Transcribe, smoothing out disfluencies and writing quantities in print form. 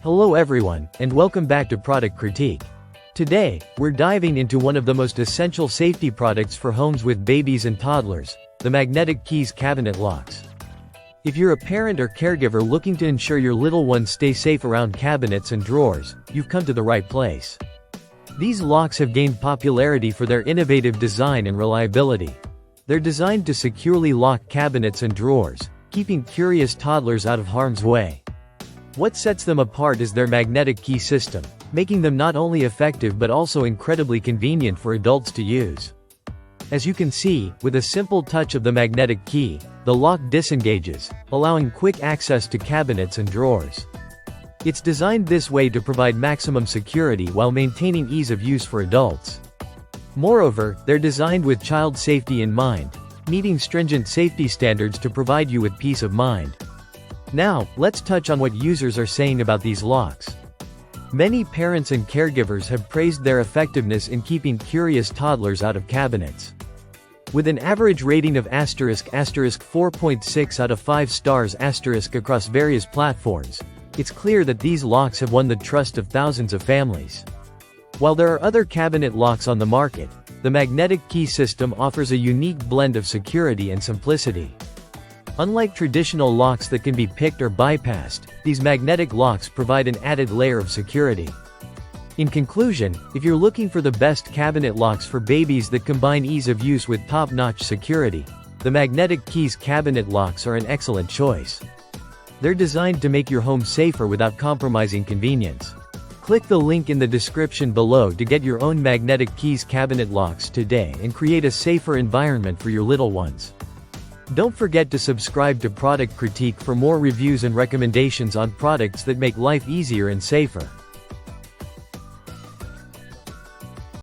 Hello everyone, and welcome back to Product Critique. Today, we're diving into one of the most essential safety products for homes with babies and toddlers, the magnetic keys cabinet locks. If you're a parent or caregiver looking to ensure your little ones stay safe around cabinets and drawers, you've come to the right place. These locks have gained popularity for their innovative design and reliability. They're designed to securely lock cabinets and drawers, keeping curious toddlers out of harm's way. What sets them apart is their magnetic key system, making them not only effective but also incredibly convenient for adults to use. As you can see, with a simple touch of the magnetic key, the lock disengages, allowing quick access to cabinets and drawers. It's designed this way to provide maximum security while maintaining ease of use for adults. Moreover, they're designed with child safety in mind, meeting stringent safety standards to provide you with peace of mind. Now, let's touch on what users are saying about these locks. Many parents and caregivers have praised their effectiveness in keeping curious toddlers out of cabinets. With an average rating of *4.6 out of 5 stars across various platforms, it's clear that these locks have won the trust of thousands of families. While there are other cabinet locks on the market, the magnetic key system offers a unique blend of security and simplicity. Unlike traditional locks that can be picked or bypassed, these magnetic locks provide an added layer of security. In conclusion, if you're looking for the best cabinet locks for babies that combine ease of use with top-notch security, the magnetic keys cabinet locks are an excellent choice. They're designed to make your home safer without compromising convenience. Click the link in the description below to get your own magnetic keys cabinet locks today and create a safer environment for your little ones. Don't forget to subscribe to Product Critique for more reviews and recommendations on products that make life easier and safer.